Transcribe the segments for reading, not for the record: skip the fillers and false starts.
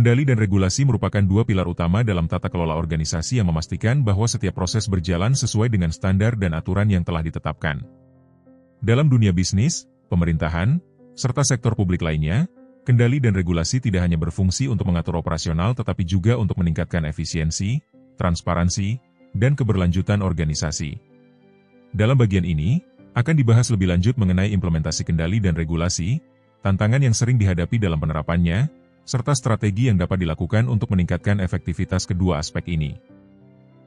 Kendali dan regulasi merupakan dua pilar utama dalam tata kelola organisasi yang memastikan bahwa setiap proses berjalan sesuai dengan standar dan aturan yang telah ditetapkan. Dalam dunia bisnis, pemerintahan, serta sektor publik lainnya, kendali dan regulasi tidak hanya berfungsi untuk mengatur operasional tetapi juga untuk meningkatkan efisiensi, transparansi, dan keberlanjutan organisasi. Dalam bagian ini, akan dibahas lebih lanjut mengenai implementasi kendali dan regulasi, tantangan yang sering dihadapi dalam penerapannya, serta strategi yang dapat dilakukan untuk meningkatkan efektivitas kedua aspek ini.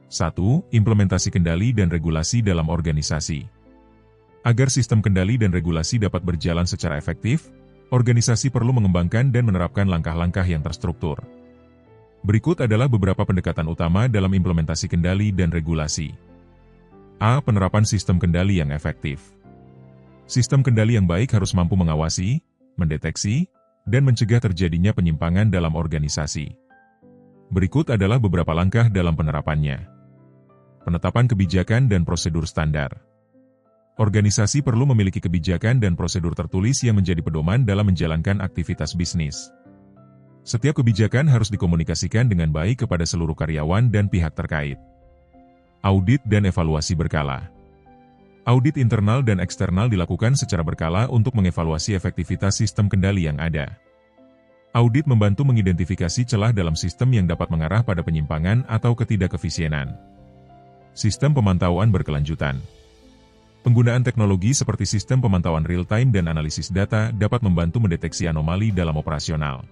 1. Implementasi kendali dan regulasi dalam organisasi. Agar sistem kendali dan regulasi dapat berjalan secara efektif, organisasi perlu mengembangkan dan menerapkan langkah-langkah yang terstruktur. Berikut adalah beberapa pendekatan utama dalam implementasi kendali dan regulasi. A. Penerapan sistem kendali yang efektif. Sistem kendali yang baik harus mampu mengawasi, mendeteksi, dan mencegah terjadinya penyimpangan dalam organisasi. Berikut adalah beberapa langkah dalam penerapannya. Penetapan kebijakan dan prosedur standar. Organisasi perlu memiliki kebijakan dan prosedur tertulis yang menjadi pedoman dalam menjalankan aktivitas bisnis. Setiap kebijakan harus dikomunikasikan dengan baik kepada seluruh karyawan dan pihak terkait. Audit dan evaluasi berkala. Audit internal dan eksternal dilakukan secara berkala untuk mengevaluasi efektivitas sistem kendali yang ada. Audit membantu mengidentifikasi celah dalam sistem yang dapat mengarah pada penyimpangan atau ketidakefisienan. Sistem pemantauan berkelanjutan. Penggunaan teknologi seperti sistem pemantauan real-time dan analisis data dapat membantu mendeteksi anomali dalam operasional.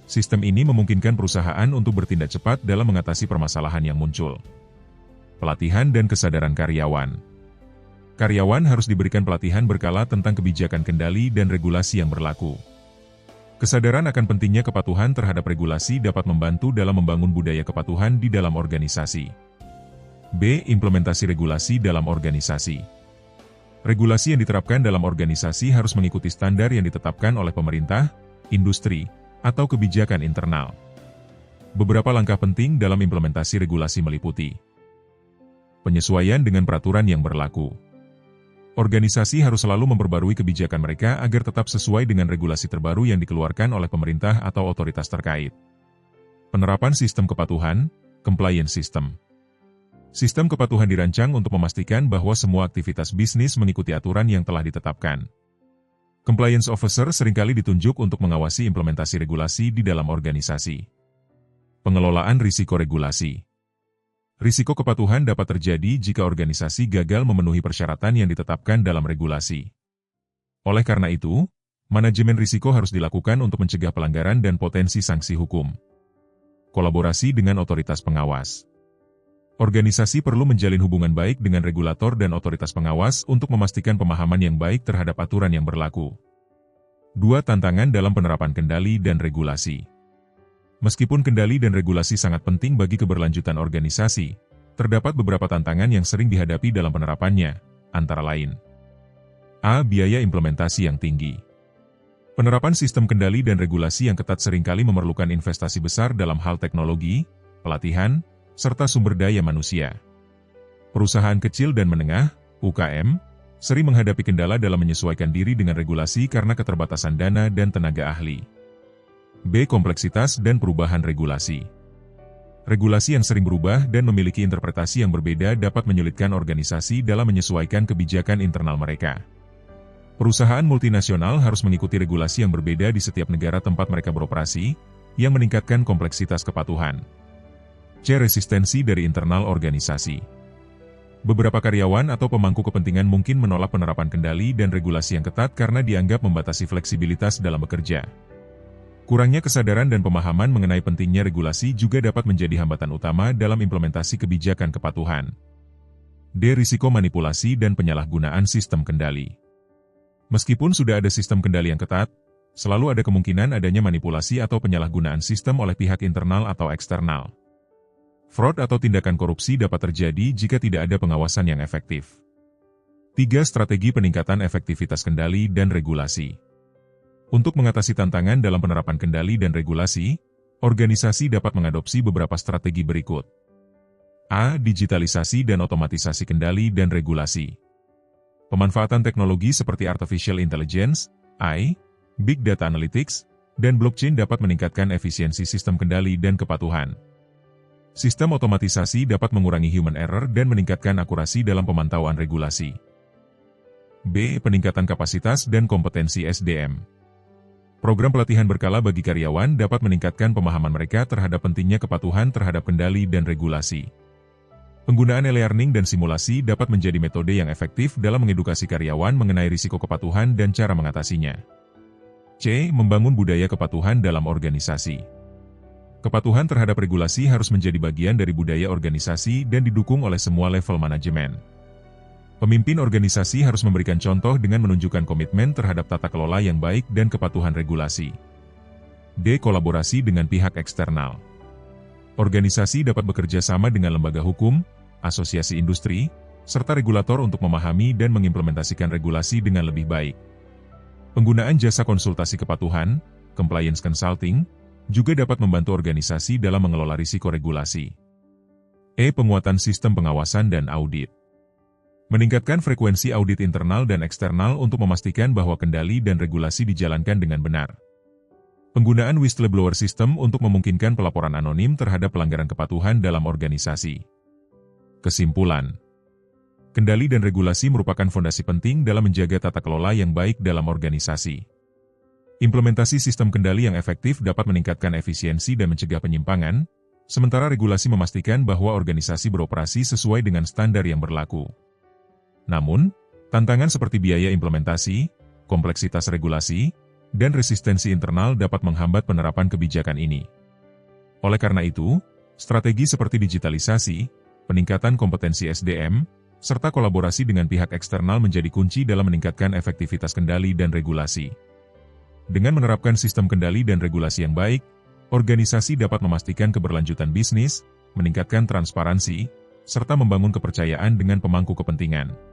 Sistem ini memungkinkan perusahaan untuk bertindak cepat dalam mengatasi permasalahan yang muncul. Pelatihan dan kesadaran karyawan. Karyawan harus diberikan pelatihan berkala tentang kebijakan kendali dan regulasi yang berlaku. Kesadaran akan pentingnya kepatuhan terhadap regulasi dapat membantu dalam membangun budaya kepatuhan di dalam organisasi. B. Implementasi regulasi dalam organisasi. Regulasi yang diterapkan dalam organisasi harus mengikuti standar yang ditetapkan oleh pemerintah, industri, atau kebijakan internal. Beberapa langkah penting dalam implementasi regulasi meliputi penyesuaian dengan peraturan yang berlaku. Organisasi harus selalu memperbarui kebijakan mereka agar tetap sesuai dengan regulasi terbaru yang dikeluarkan oleh pemerintah atau otoritas terkait. Penerapan sistem kepatuhan, compliance system. Sistem kepatuhan dirancang untuk memastikan bahwa semua aktivitas bisnis mengikuti aturan yang telah ditetapkan. Compliance officer seringkali ditunjuk untuk mengawasi implementasi regulasi di dalam organisasi. Pengelolaan risiko regulasi. Risiko kepatuhan dapat terjadi jika organisasi gagal memenuhi persyaratan yang ditetapkan dalam regulasi. Oleh karena itu, manajemen risiko harus dilakukan untuk mencegah pelanggaran dan potensi sanksi hukum. Kolaborasi dengan otoritas pengawas. Organisasi perlu menjalin hubungan baik dengan regulator dan otoritas pengawas untuk memastikan pemahaman yang baik terhadap aturan yang berlaku. 2. Tantangan dalam penerapan kendali dan regulasi. Meskipun kendali dan regulasi sangat penting bagi keberlanjutan organisasi, terdapat beberapa tantangan yang sering dihadapi dalam penerapannya, antara lain. A. Biaya implementasi yang tinggi. Penerapan sistem kendali dan regulasi yang ketat seringkali memerlukan investasi besar dalam hal teknologi, pelatihan, serta sumber daya manusia. Perusahaan kecil dan menengah, UKM, sering menghadapi kendala dalam menyesuaikan diri dengan regulasi karena keterbatasan dana dan tenaga ahli. B. Kompleksitas dan perubahan regulasi. Regulasi yang sering berubah dan memiliki interpretasi yang berbeda dapat menyulitkan organisasi dalam menyesuaikan kebijakan internal mereka. Perusahaan multinasional harus mengikuti regulasi yang berbeda di setiap negara tempat mereka beroperasi, yang meningkatkan kompleksitas kepatuhan. C. Resistensi dari internal organisasi. Beberapa karyawan atau pemangku kepentingan mungkin menolak penerapan kendali dan regulasi yang ketat karena dianggap membatasi fleksibilitas dalam bekerja. Kurangnya kesadaran dan pemahaman mengenai pentingnya regulasi juga dapat menjadi hambatan utama dalam implementasi kebijakan kepatuhan. D. Risiko manipulasi dan penyalahgunaan sistem kendali. Meskipun sudah ada sistem kendali yang ketat, selalu ada kemungkinan adanya manipulasi atau penyalahgunaan sistem oleh pihak internal atau eksternal. Fraud atau tindakan korupsi dapat terjadi jika tidak ada pengawasan yang efektif. 3. Strategi peningkatan efektivitas kendali dan regulasi. Untuk mengatasi tantangan dalam penerapan kendali dan regulasi, organisasi dapat mengadopsi beberapa strategi berikut. A. Digitalisasi dan otomatisasi kendali dan regulasi. Pemanfaatan teknologi seperti Artificial Intelligence, AI, Big Data Analytics, Dan blockchain dapat meningkatkan efisiensi sistem kendali dan kepatuhan. Sistem otomatisasi dapat mengurangi human error dan meningkatkan akurasi dalam pemantauan regulasi. B. Peningkatan kapasitas dan kompetensi SDM. Program pelatihan berkala bagi karyawan dapat meningkatkan pemahaman mereka terhadap pentingnya kepatuhan terhadap kendali dan regulasi. Penggunaan e-learning dan simulasi dapat menjadi metode yang efektif dalam mengedukasi karyawan mengenai risiko kepatuhan dan cara mengatasinya. C. Membangun budaya kepatuhan dalam organisasi. Kepatuhan terhadap regulasi harus menjadi bagian dari budaya organisasi dan didukung oleh semua level manajemen. Pemimpin organisasi harus memberikan contoh dengan menunjukkan komitmen terhadap tata kelola yang baik dan kepatuhan regulasi. D. Kolaborasi dengan pihak eksternal. Organisasi dapat bekerja sama dengan lembaga hukum, asosiasi industri, serta regulator untuk memahami dan mengimplementasikan regulasi dengan lebih baik. Penggunaan jasa konsultasi kepatuhan, compliance consulting, juga dapat membantu organisasi dalam mengelola risiko regulasi. E. Penguatan sistem pengawasan dan audit. Meningkatkan frekuensi audit internal dan eksternal untuk memastikan bahwa kendali dan regulasi dijalankan dengan benar. Penggunaan whistleblower system untuk memungkinkan pelaporan anonim terhadap pelanggaran kepatuhan dalam organisasi. Kesimpulan. Kendali dan regulasi merupakan fondasi penting dalam menjaga tata kelola yang baik dalam organisasi. Implementasi sistem kendali yang efektif dapat meningkatkan efisiensi dan mencegah penyimpangan, sementara regulasi memastikan bahwa organisasi beroperasi sesuai dengan standar yang berlaku. Namun, tantangan seperti biaya implementasi, kompleksitas regulasi, dan resistensi internal dapat menghambat penerapan kebijakan ini. Oleh karena itu, strategi seperti digitalisasi, peningkatan kompetensi SDM, serta kolaborasi dengan pihak eksternal menjadi kunci dalam meningkatkan efektivitas kendali dan regulasi. Dengan menerapkan sistem kendali dan regulasi yang baik, organisasi dapat memastikan keberlanjutan bisnis, meningkatkan transparansi, serta membangun kepercayaan dengan pemangku kepentingan.